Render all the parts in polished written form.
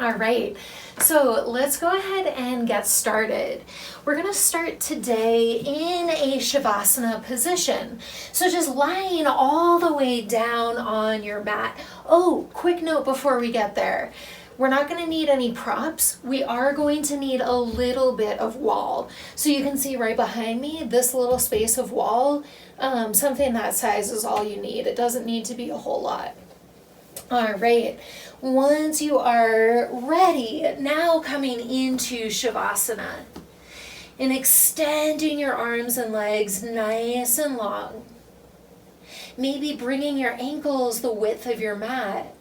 All right, so let's go ahead and get started. We're going to start today in a Shavasana position. So just lying all the way down on your mat. Oh, quick note before we get there. We're not going to need any props. We are going to need a little bit of wall. So you can see right behind me, this little space of wall, something that size is all you need. It doesn't need to be a whole lot. All right, once you are ready, now coming into Shavasana and extending your arms and legs nice and long. Maybe bringing your ankles the width of your mat.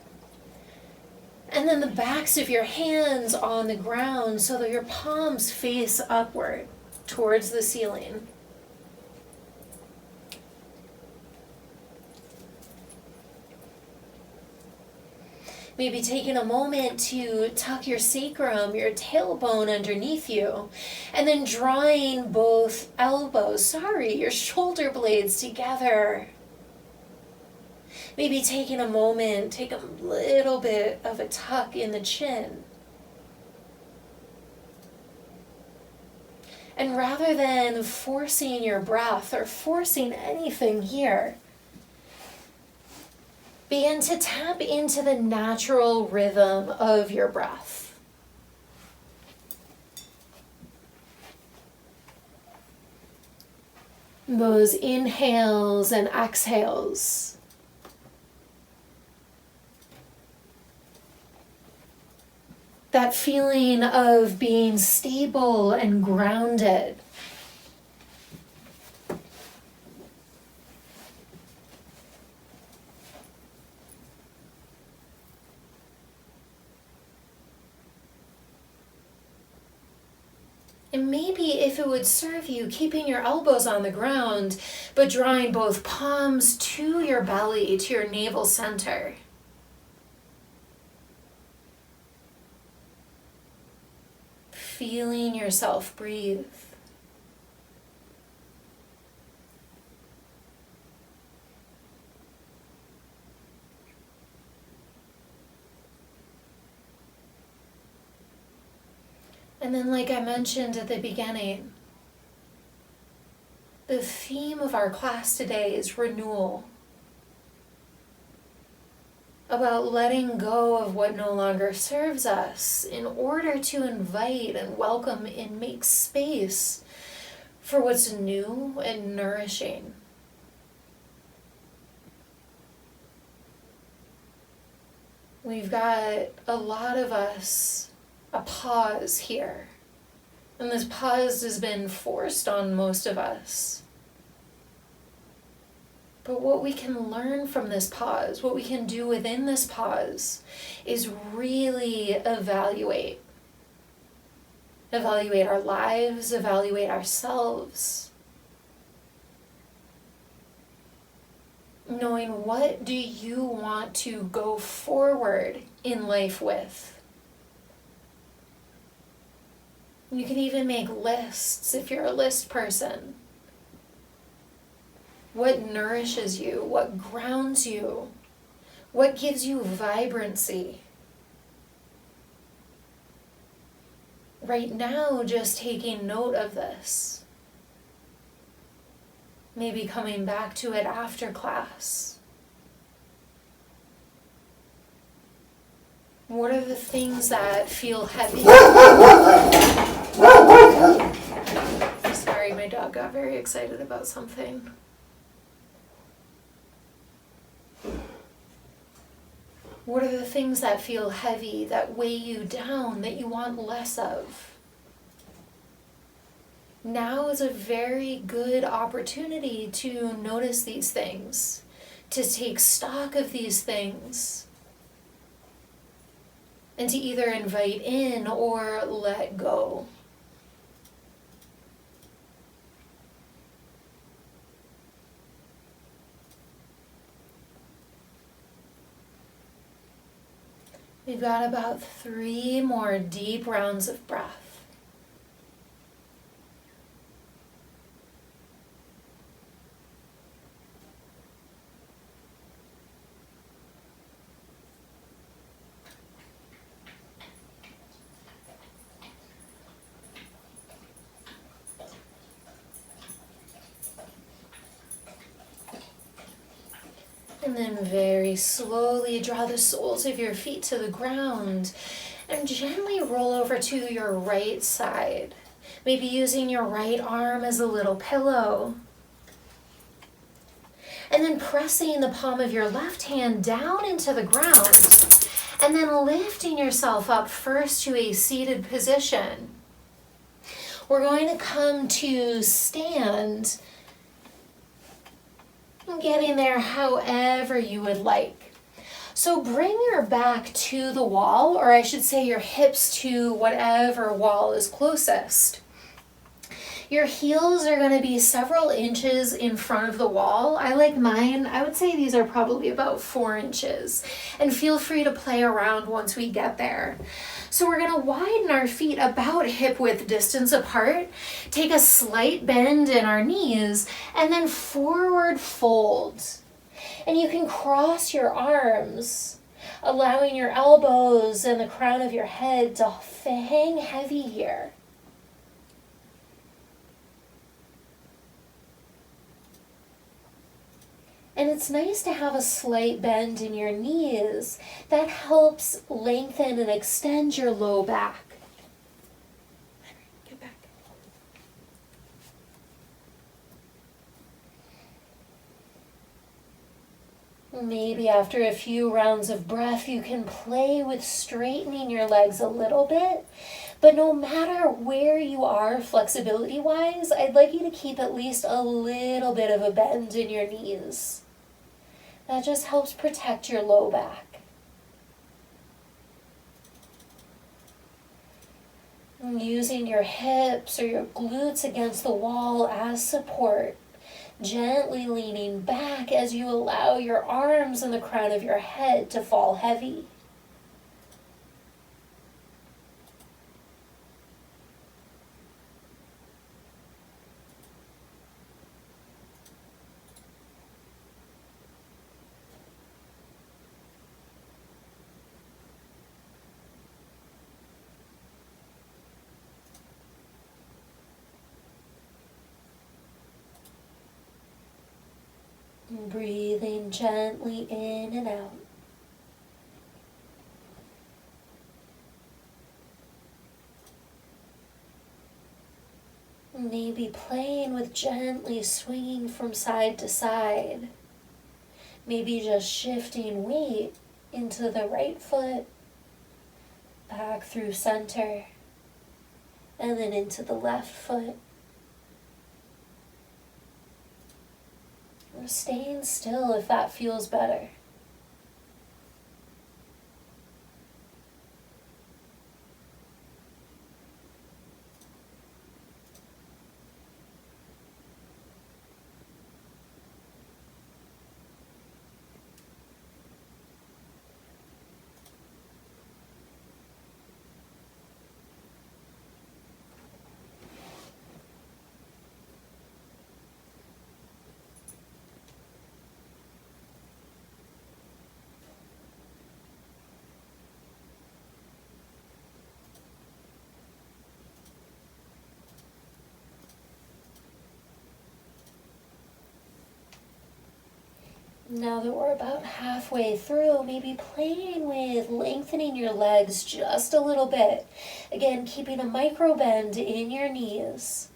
And then the backs of your hands on the ground so that your palms face upward towards the ceiling. Maybe taking a moment to tuck your sacrum, your tailbone underneath you, and then drawing both your shoulder blades together. Maybe taking a moment, take a little bit of a tuck in the chin. And rather than forcing your breath or forcing anything here, begin to tap into the natural rhythm of your breath. Those inhales and exhales. That feeling of being stable and grounded. And maybe if it would serve you, keeping your elbows on the ground, but drawing both palms to your belly, to your navel center. Feeling yourself breathe. And then, like I mentioned at the beginning, the theme of our class today is renewal. About letting go of what no longer serves us in order to invite and welcome and make space for what's new and nourishing. We've got a lot of us a pause here. And this pause has been forced on most of us. But what we can learn from this pause, what we can do within this pause, is really evaluate. Evaluate our lives, evaluate ourselves. Knowing what do you want to go forward in life with. You can even make lists if you're a list person. What nourishes you? What grounds you? What gives you vibrancy? Right now, just taking note of this. Maybe coming back to it after class. What are the things that feel heavy? Sorry, my dog got very excited about something. What are the things that feel heavy, that weigh you down, that you want less of? Now is a very good opportunity to notice these things, to take stock of these things, and to either invite in or let go. We've got about 3 more deep rounds of breath. And then very slowly draw the soles of your feet to the ground and gently roll over to your right side. Maybe using your right arm as a little pillow. And then pressing the palm of your left hand down into the ground. And then lifting yourself up first to a seated position. We're going to come to stand. Getting there however you would like. So bring your back to the wall, or I should say your hips to whatever wall is closest. Your heels are going to be several inches in front of the wall. I like mine, I would say these are probably about 4 inches. And feel free to play around once we get there. So we're going to widen our feet about hip width distance apart, take a slight bend in our knees, and then forward fold. And you can cross your arms, allowing your elbows and the crown of your head to hang heavy here. And it's nice to have a slight bend in your knees. That helps lengthen and extend your low back. Get back. Maybe after a few rounds of breath, you can play with straightening your legs a little bit. But no matter where you are flexibility-wise, I'd like you to keep at least a little bit of a bend in your knees. That just helps protect your low back. And using your hips or your glutes against the wall as support, gently leaning back as you allow your arms and the crown of your head to fall heavy. Breathing gently in and out. Maybe playing with gently swinging from side to side. Maybe just shifting weight into the right foot, back through center, and then into the left foot. Or staying still if that feels better. Now that we're about halfway through, maybe playing with lengthening your legs just a little bit. Again, keeping a micro bend in your knees.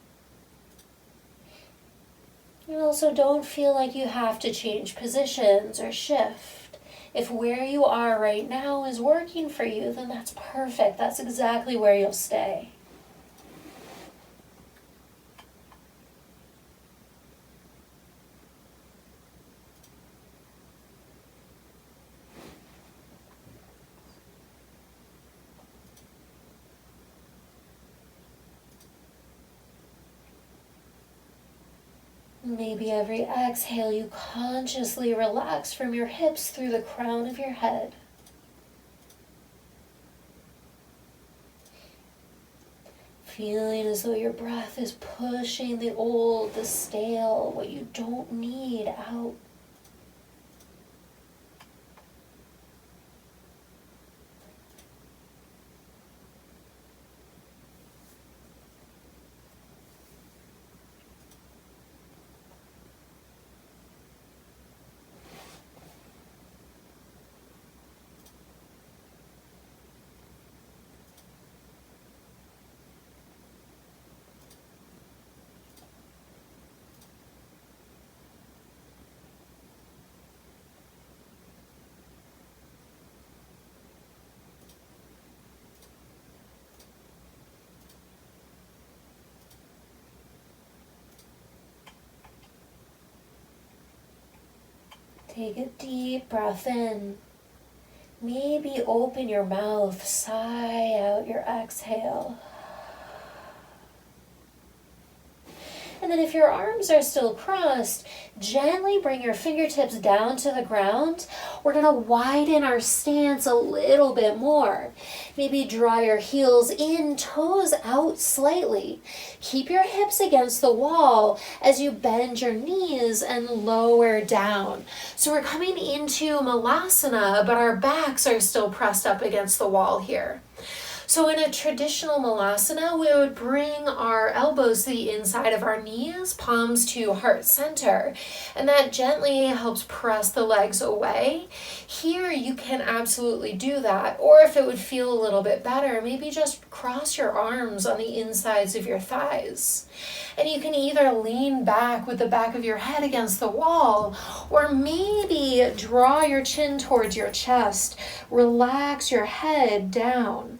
And also don't feel like you have to change positions or shift. If where you are right now is working for you, then that's perfect. That's exactly where you'll stay. Maybe every exhale you consciously relax from your hips through the crown of your head. Feeling as though your breath is pushing the old, the stale, what you don't need out. Take a deep breath in. Maybe open your mouth, sigh out your exhale. And then if your arms are still crossed, gently bring your fingertips down to the ground. We're going to widen our stance a little bit more. Maybe draw your heels in, toes out slightly. Keep your hips against the wall as you bend your knees and lower down. So we're coming into Malasana, but our backs are still pressed up against the wall here. So in a traditional Malasana, we would bring our elbows to the inside of our knees, palms to heart center, and that gently helps press the legs away. Here you can absolutely do that, or if it would feel a little bit better, maybe just cross your arms on the insides of your thighs. And you can either lean back with the back of your head against the wall, or maybe draw your chin towards your chest, relax your head down.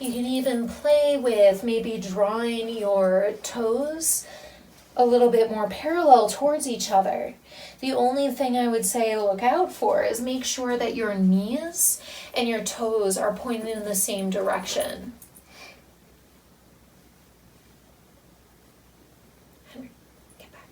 You can even play with maybe drawing your toes a little bit more parallel towards each other. The only thing I would say to look out for is make sure that your knees and your toes are pointed in the same direction. Henry, get back.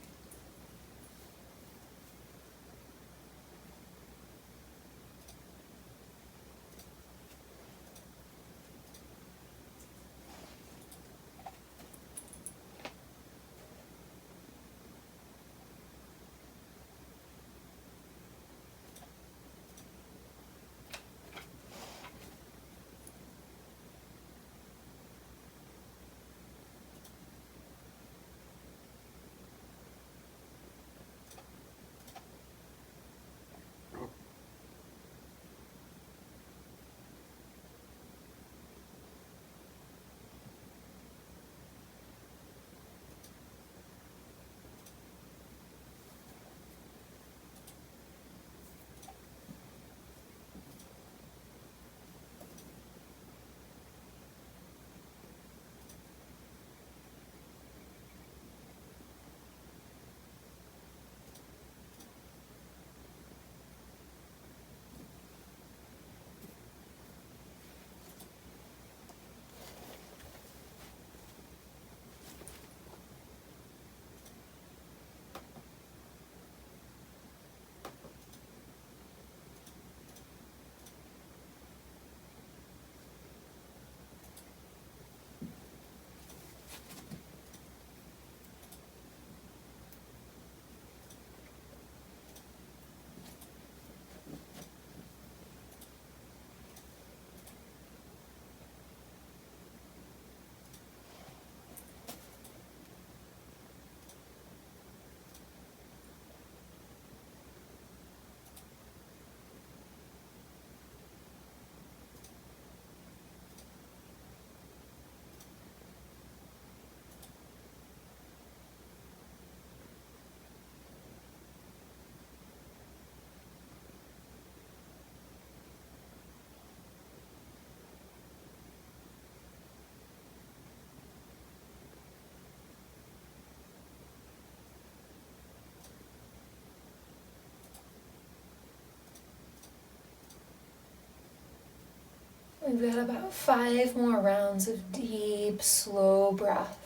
We've got about 5 more rounds of deep, slow breath.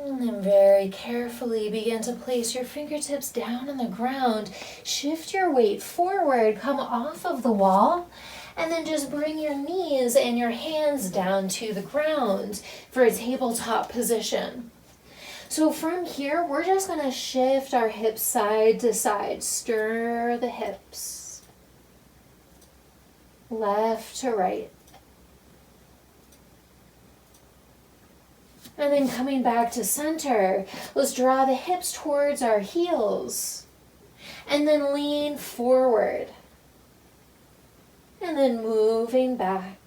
And then very carefully begin to place your fingertips down on the ground. Shift your weight forward, come off of the wall, and then just bring your knees and your hands down to the ground for a tabletop position. So from here, we're just going to shift our hips side to side. Stir the hips. Left to right. And then coming back to center, let's draw the hips towards our heels. And then lean forward. And then moving back.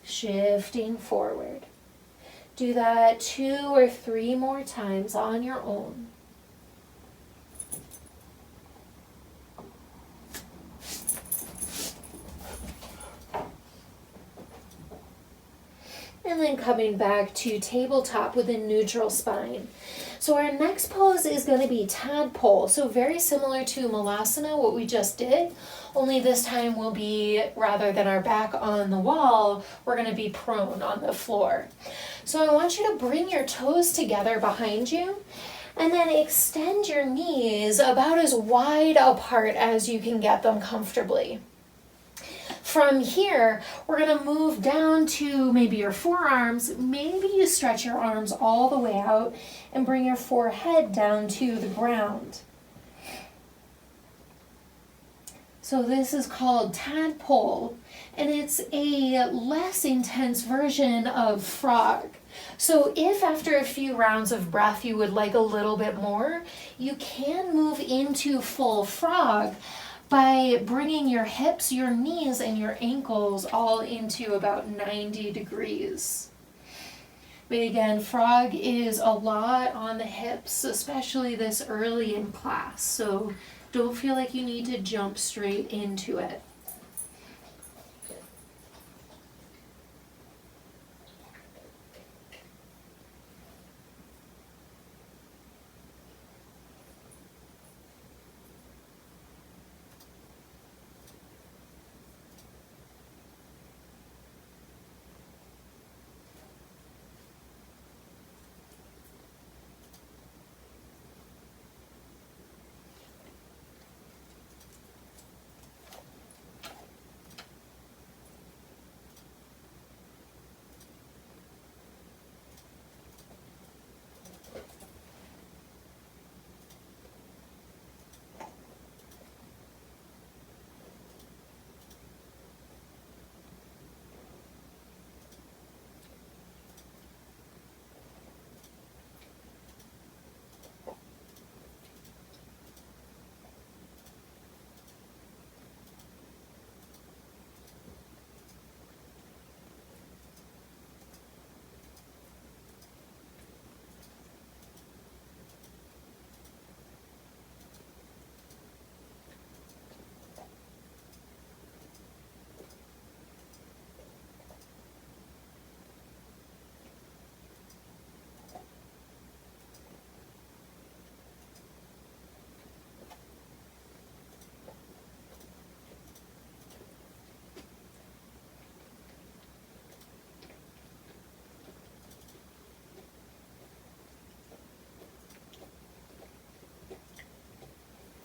Shifting forward. Do that 2 or 3 more times on your own. And then coming back to tabletop with a neutral spine. So our next pose is going to be tadpole. So very similar to Malasana, what we just did, only this time will be, rather than our back on the wall, we're going to be prone on the floor. So I want you to bring your toes together behind you and then extend your knees about as wide apart as you can get them comfortably. From here, we're going to move down to maybe your forearms. Maybe you stretch your arms all the way out and bring your forehead down to the ground. So this is called tadpole, and it's a less intense version of frog. So if after a few rounds of breath you would like a little bit more, you can move into full frog by bringing your hips, your knees, and your ankles all into about 90 degrees. But again, frog is a lot on the hips, especially this early in class. So don't feel like you need to jump straight into it.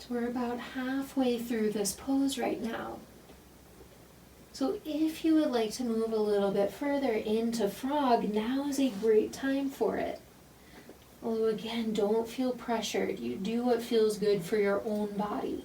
We're about halfway through this pose right now. So if you would like to move a little bit further into frog, now is a great time for it. Although again, don't feel pressured. You do what feels good for your own body.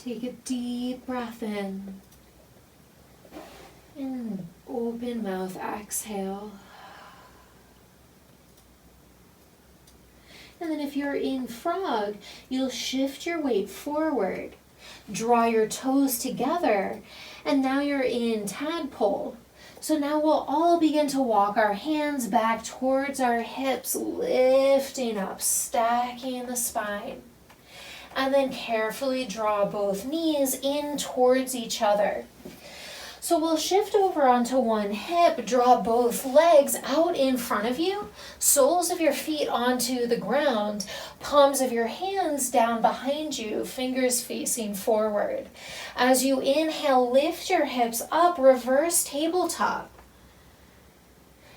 Take a deep breath in and open mouth exhale. And then if you're in frog, you'll shift your weight forward, draw your toes together, and now you're in tadpole. So now we'll all begin to walk our hands back towards our hips, lifting up, stacking the spine. And then carefully draw both knees in towards each other. So we'll shift over onto one hip, draw both legs out in front of you, soles of your feet onto the ground, palms of your hands down behind you, fingers facing forward. As you inhale, lift your hips up, reverse tabletop.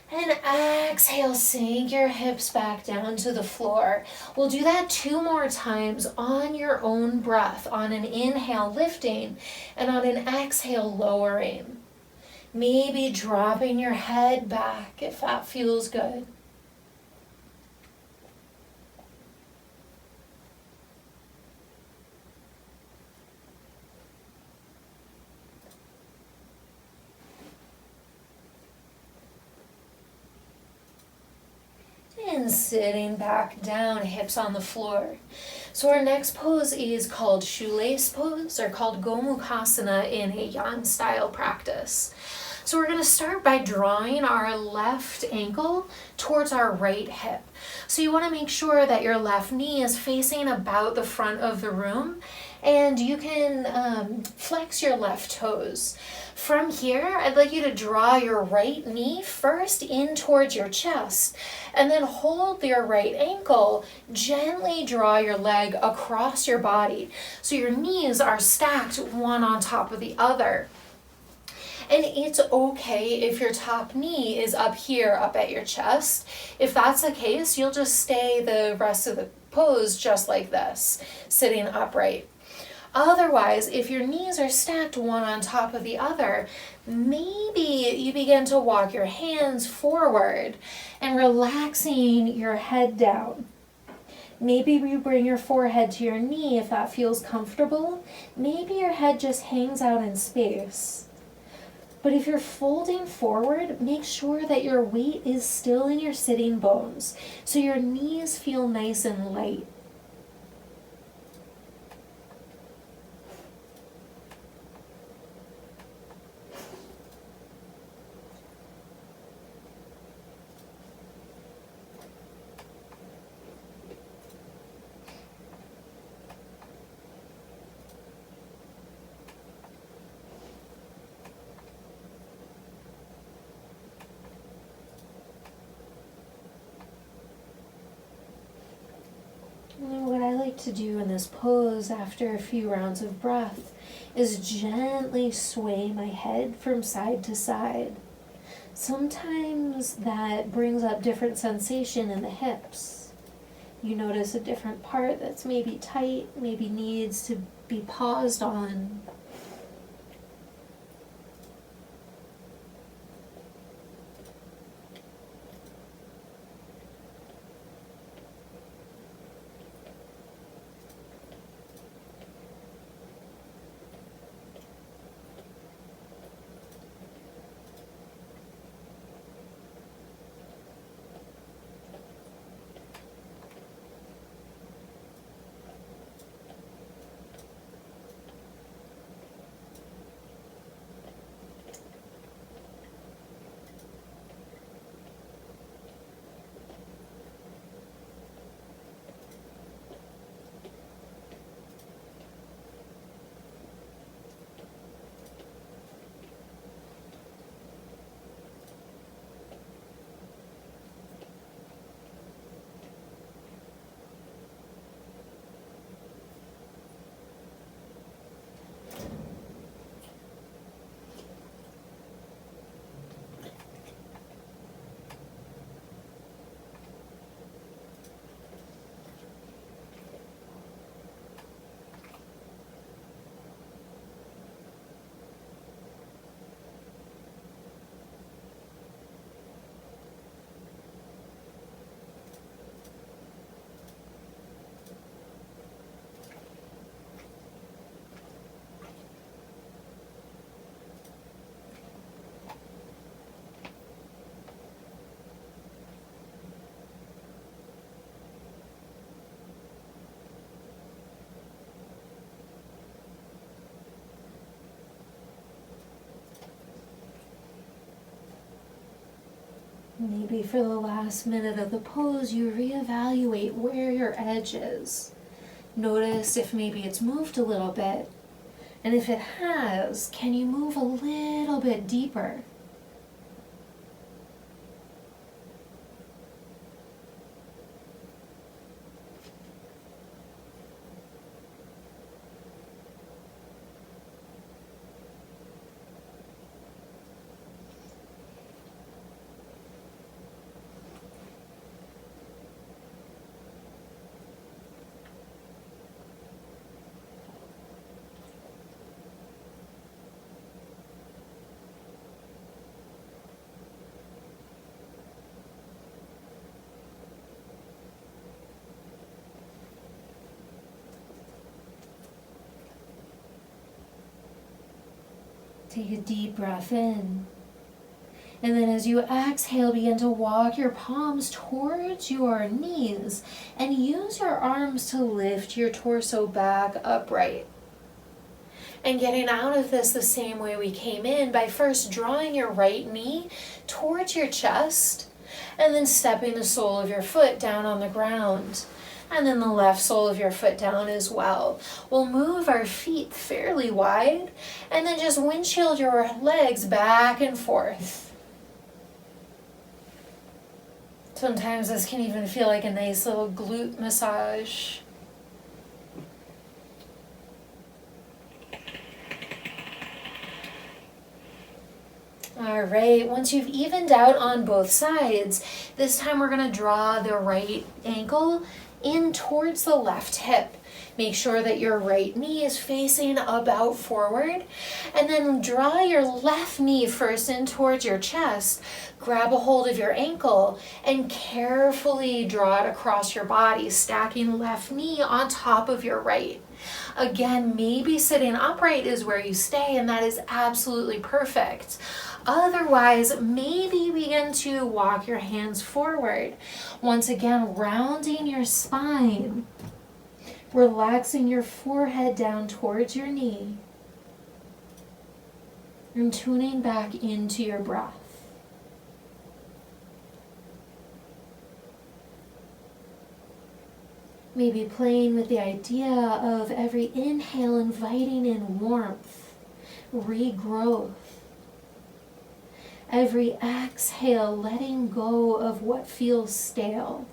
And exhale, sink your hips back down to the floor. We'll do that 2 more times on your own breath. On an inhale, lifting, and on an exhale, lowering. Maybe dropping your head back if that feels good. And sitting back down, hips on the floor. So our next pose is called shoelace pose, or called Gomukhasana in a Yang style practice. So we're going to start by drawing our left ankle towards our right hip. So you want to make sure that your left knee is facing about the front of the room, and you can flex your left toes. From here, I'd like you to draw your right knee first in towards your chest, and then hold your right ankle, gently draw your leg across your body. So your knees are stacked one on top of the other. And it's okay if your top knee is up here, up at your chest. If that's the case, you'll just stay the rest of the pose just like this, sitting upright. Otherwise, if your knees are stacked one on top of the other, maybe you begin to walk your hands forward and relaxing your head down. Maybe you bring your forehead to your knee if that feels comfortable. Maybe your head just hangs out in space. But if you're folding forward, make sure that your weight is still in your sitting bones, so your knees feel nice and light. What I like to do in this pose after a few rounds of breath is gently sway my head from side to side. Sometimes that brings up different sensation in the hips. You notice a different part that's maybe tight, maybe needs to be paused on. Maybe for the last minute of the pose, you reevaluate where your edge is. Notice if maybe it's moved a little bit. And if it has, can you move a little bit deeper? Take a deep breath in. And then as you exhale, begin to walk your palms towards your knees and use your arms to lift your torso back upright. And getting out of this the same way we came in by first drawing your right knee towards your chest and then stepping the sole of your foot down on the ground. And then the left sole of your foot down as well. We'll move our feet fairly wide and then just windshield your legs back and forth. Sometimes this can even feel like a nice little glute massage. All right, once you've evened out on both sides, this time we're going to draw the right ankle in towards the left hip. Make sure that your right knee is facing about forward, and then draw your left knee first in towards your chest. Grab a hold of your ankle and carefully draw it across your body, stacking left knee on top of your right. Again, maybe sitting upright is where you stay, and that is absolutely perfect. Otherwise, maybe begin to walk your hands forward. Once again, rounding your spine, relaxing your forehead down towards your knee, and tuning back into your breath. Maybe playing with the idea of every inhale inviting in warmth, regrowth. Every exhale, letting go of what feels stale.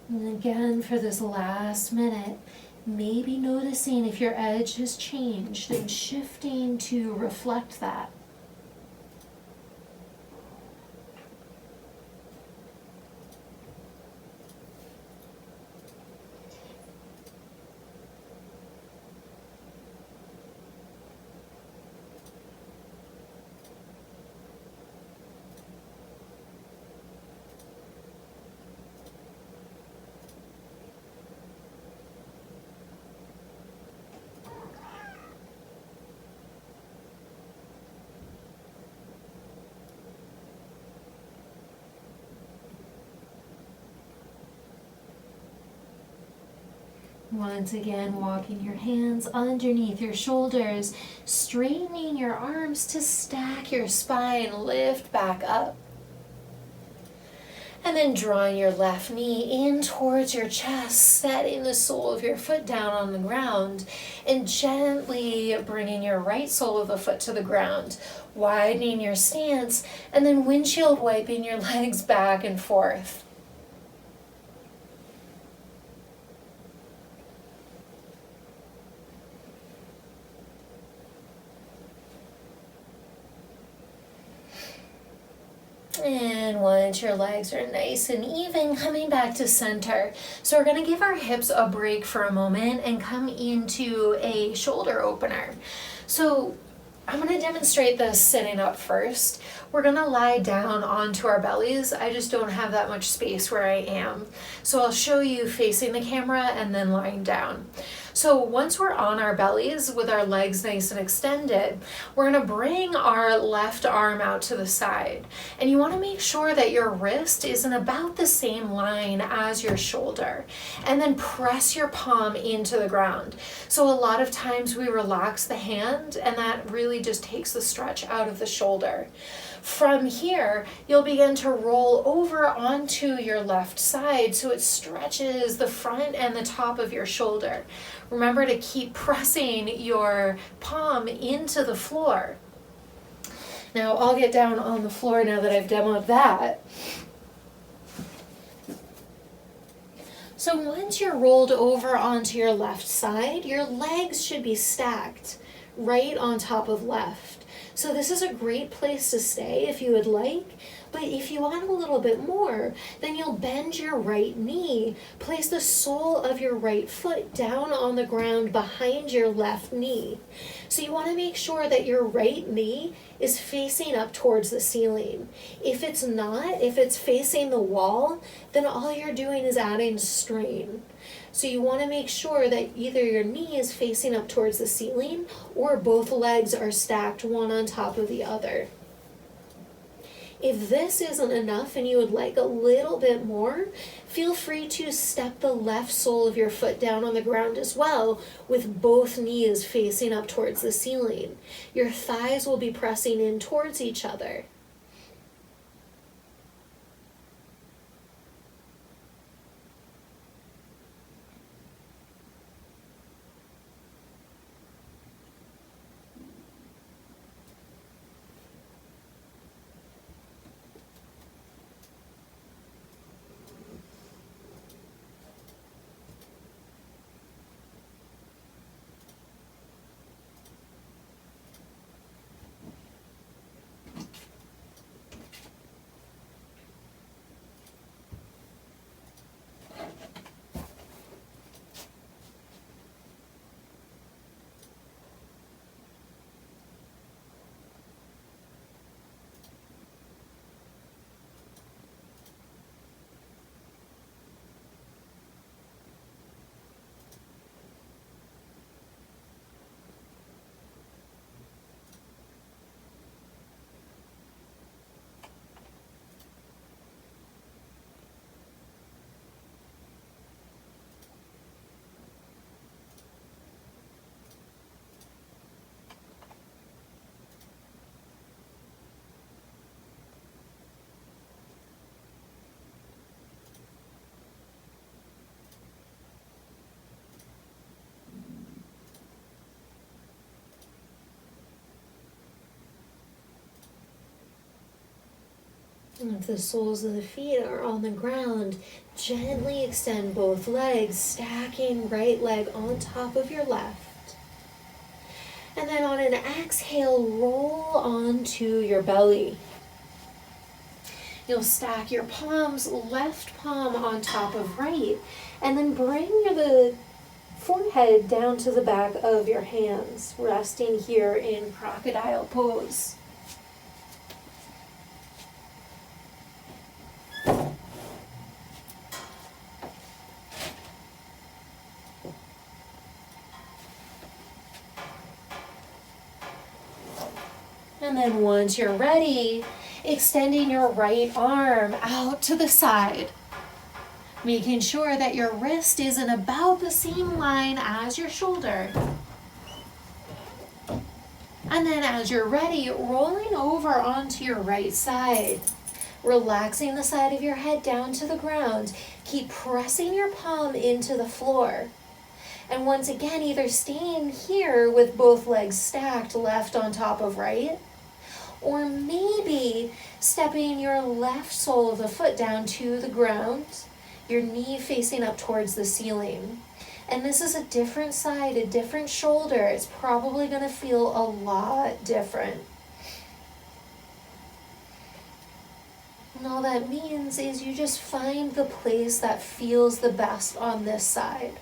And again, for this last minute, maybe noticing if your edge has changed and shifting to reflect that. Once again, walking your hands underneath your shoulders, straightening your arms to stack your spine, lift back up. And then drawing your left knee in towards your chest, setting the sole of your foot down on the ground, and gently bringing your right sole of the foot to the ground, widening your stance, and then windshield wiping your legs back and forth. And once your legs are nice and even, coming back to center. So we're going to give our hips a break for a moment and come into a shoulder opener. So I'm going to demonstrate this sitting up first. We're going to lie down onto our bellies. I just don't have that much space where I am. So I'll show you facing the camera and then lying down. So once we're on our bellies with our legs nice and extended, we're going to bring our left arm out to the side. And you want to make sure that your wrist is in about the same line as your shoulder. And then press your palm into the ground. So a lot of times we relax the hand, and that really just takes the stretch out of the shoulder. From here, you'll begin to roll over onto your left side so it stretches the front and the top of your shoulder. Remember to keep pressing your palm into the floor. Now I'll get down on the floor now that I've demoed that. So once you're rolled over onto your left side, your legs should be stacked right on top of left. So this is a great place to stay if you would like, but if you want a little bit more, then you'll bend your right knee, place the sole of your right foot down on the ground behind your left knee. So you want to make sure that your right knee is facing up towards the ceiling. If it's not, if it's facing the wall, then all you're doing is adding strain. So you want to make sure that either your knee is facing up towards the ceiling or both legs are stacked one on top of the other. If this isn't enough and you would like a little bit more, feel free to step the left sole of your foot down on the ground as well, with both knees facing up towards the ceiling. Your thighs will be pressing in towards each other. And if the soles of the feet are on the ground, gently extend both legs, stacking right leg on top of your left. And then on an exhale, roll onto your belly. You'll stack your palms, left palm on top of right, and then bring the forehead down to the back of your hands, resting here in crocodile pose. And then once you're ready, extending your right arm out to the side, making sure that your wrist is in about the same line as your shoulder. And then as you're ready, rolling over onto your right side, relaxing the side of your head down to the ground. Keep pressing your palm into the floor. And once again, either staying here with both legs stacked, left on top of right, or maybe stepping your left sole of the foot down to the ground, your knee facing up towards the ceiling. And this is a different side, a different shoulder. It's probably going to feel a lot different. And all that means is you just find the place that feels the best on this side.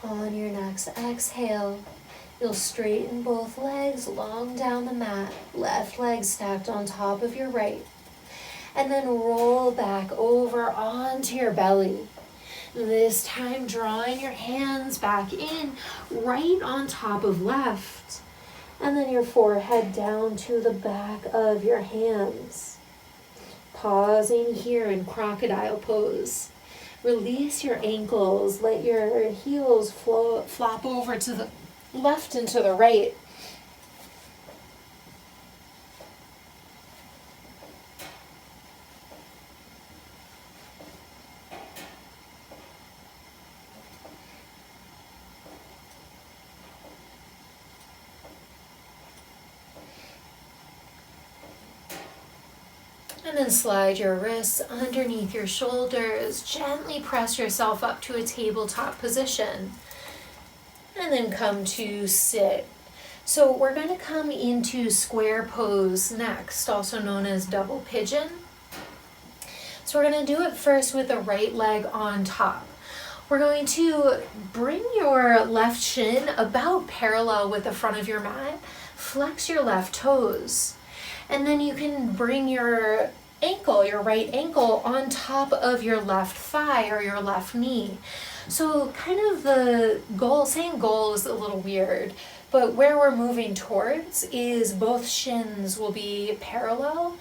On your next exhale, you'll straighten both legs long down the mat, left leg stacked on top of your right, and then roll back over onto your belly. This time drawing your hands back in, right on top of left, and then your forehead down to the back of your hands. Pausing here in crocodile pose. Release your ankles, let your heels flop over to the left and to the right. And then slide your wrists underneath your shoulders. Gently press yourself up to a tabletop position. And then come to sit. So we're going to come into square pose next, also known as double pigeon. So we're going to do it first with the right leg on top. We're going to bring your left shin about parallel with the front of your mat. Flex your left toes. And then you can bring your ankle, your right ankle, on top of your left thigh or your left knee. So kind of the goal, saying goal is a little weird, but where we're moving towards is both shins will be parallel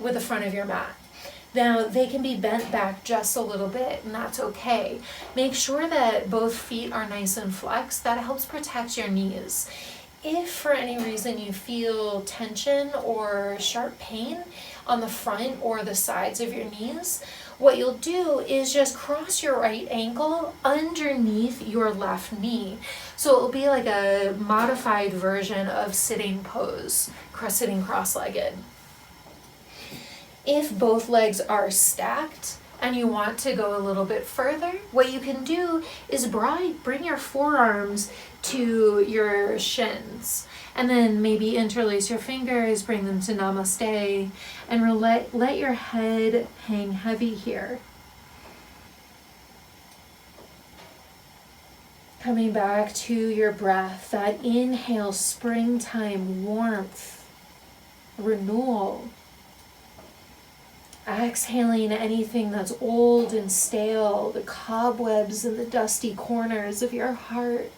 with the front of your mat. Now, they can be bent back just a little bit, and that's okay. Make sure that both feet are nice and flexed. That helps protect your knees. If for any reason you feel tension or sharp pain on the front or the sides of your knees, what you'll do is just cross your right ankle underneath your left knee. So it'll be like a modified version of sitting pose, sitting cross-legged. If both legs are stacked and you want to go a little bit further, what you can do is bring your forearms to your shins, and then maybe interlace your fingers, bring them to namaste, and let your head hang heavy here. Coming back to your breath, that inhale, springtime warmth, renewal. Exhaling anything that's old and stale, the cobwebs and the dusty corners of your heart.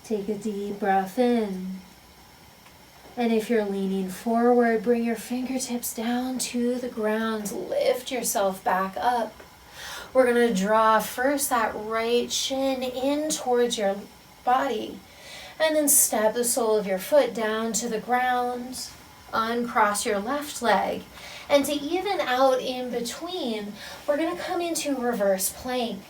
Take a deep breath in. And if you're leaning forward, bring your fingertips down to the ground. Lift yourself back up. We're going to draw first that right shin in towards your body. And then step the sole of your foot down to the ground. Uncross your left leg. And to even out in between, we're going to come into reverse plank.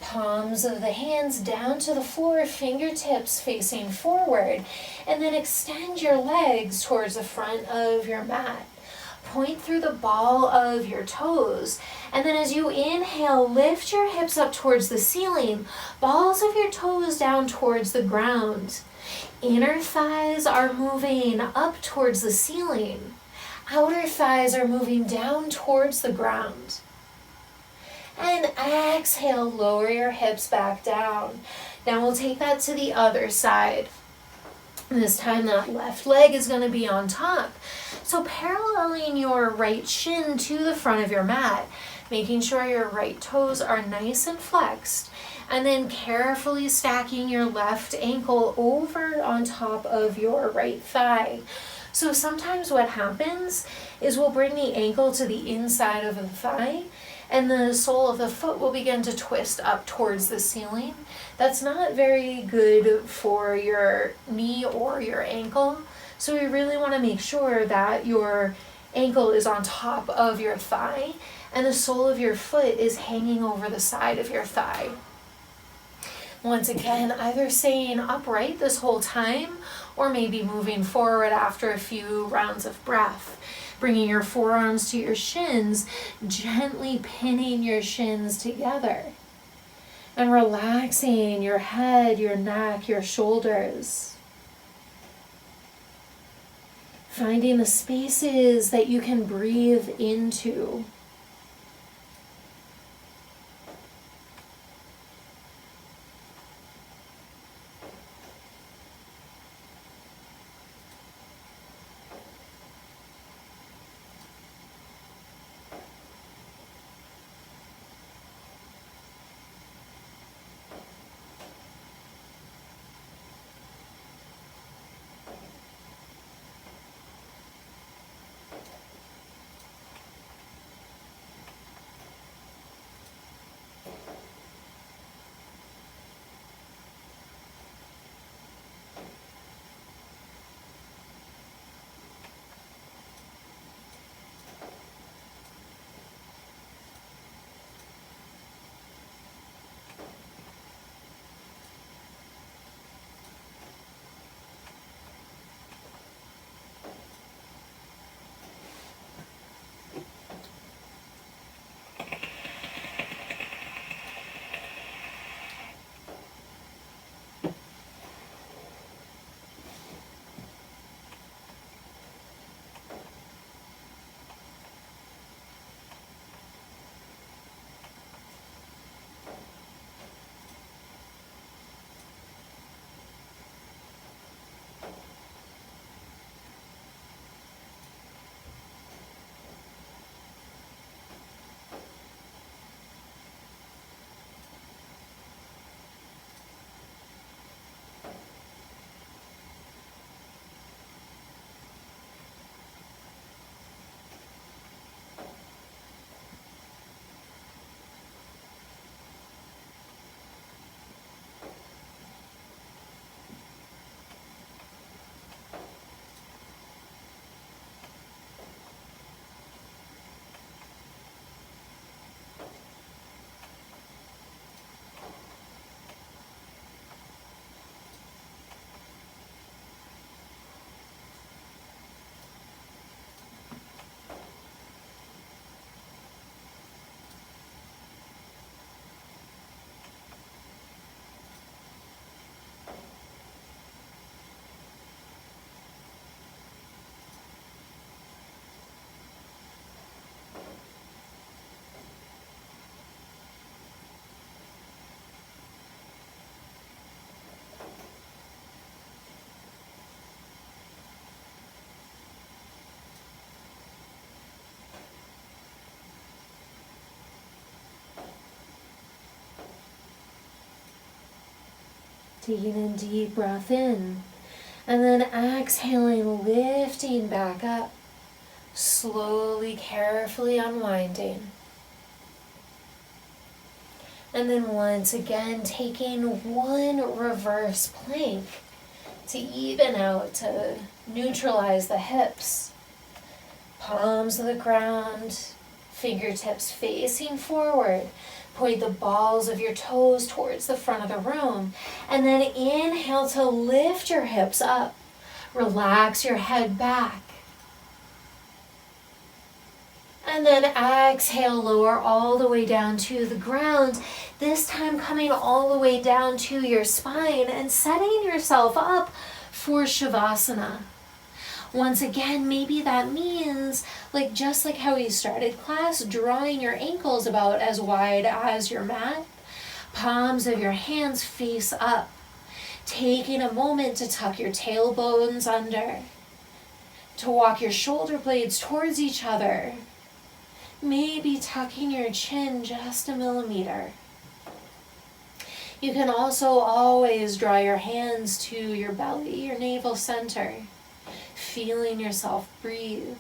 Palms of the hands down to the floor, fingertips facing forward, and then extend your legs towards the front of your mat. Point through the ball of your toes, and then as you inhale, lift your hips up towards the ceiling, balls of your toes down towards the ground. Inner thighs are moving up towards the ceiling. Outer thighs are moving down towards the ground. And exhale, lower your hips back down. Now we'll take that to the other side. This time that left leg is going to be on top. So paralleling your right shin to the front of your mat, making sure your right toes are nice and flexed, and then carefully stacking your left ankle over on top of your right thigh. So sometimes what happens is we'll bring the ankle to the inside of the thigh, and the sole of the foot will begin to twist up towards the ceiling. That's not very good for your knee or your ankle. So we really want to make sure that your ankle is on top of your thigh and the sole of your foot is hanging over the side of your thigh. Once again, either staying upright this whole time or maybe moving forward after a few rounds of breath. Bringing your forearms to your shins, gently pinning your shins together. And relaxing your head, your neck, your shoulders. Finding the spaces that you can breathe into. Taking a deep breath in, and then exhaling, lifting back up, slowly, carefully unwinding. And then once again, taking one reverse plank to even out, to neutralize the hips. Palms of the ground, fingertips facing forward. Point the balls of your toes towards the front of the room. And then inhale to lift your hips up. Relax your head back. And then exhale, lower all the way down to the ground. This time coming all the way down to your spine and setting yourself up for Shavasana. Once again, maybe that means, just like how we started class, drawing your ankles about as wide as your mat. Palms of your hands face up. Taking a moment to tuck your tailbones under. To walk your shoulder blades towards each other. maybe tucking your chin just a millimeter. You can also always draw your hands to your belly, your navel center, feeling yourself breathe.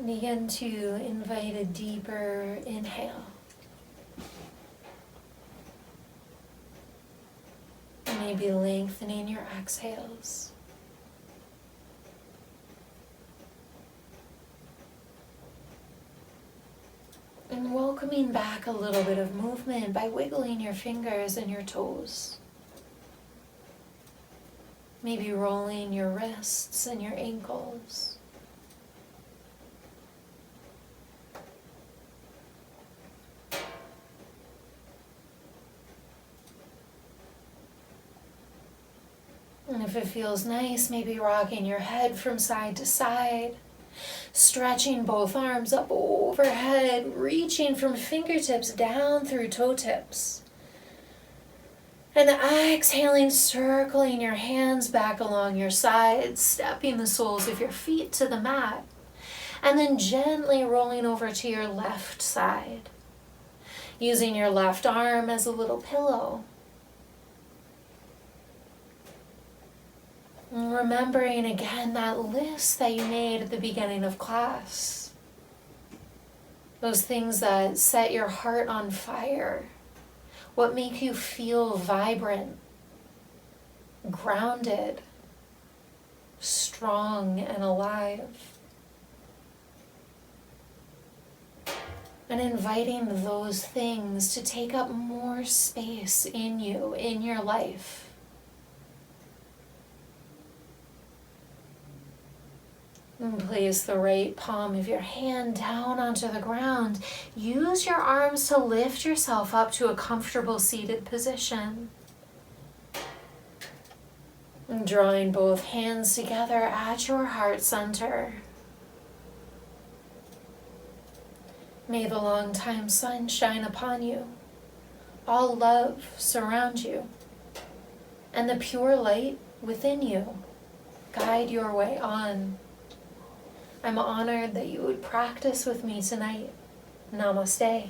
Begin to invite a deeper inhale. Maybe lengthening your exhales. And welcoming back a little bit of movement by wiggling your fingers and your toes. Maybe rolling your wrists and your ankles. And if it feels nice, maybe rocking your head from side to side, stretching both arms up overhead, reaching from fingertips down through toe tips. And exhaling, circling your hands back along your sides, stepping the soles of your feet to the mat. And then gently rolling over to your left side, using your left arm as a little pillow. And remembering again that list that you made at the beginning of class. Those things that set your heart on fire. What make you feel vibrant, grounded, strong, and alive. And inviting those things to take up more space in you, in your life. And place the right palm of your hand down onto the ground. Use your arms to lift yourself up to a comfortable seated position. And drawing both hands together at your heart center. May the long-time sun shine upon you. All love surround you. And the pure light within you guide your way on. I'm honored that you would practice with me tonight. Namaste.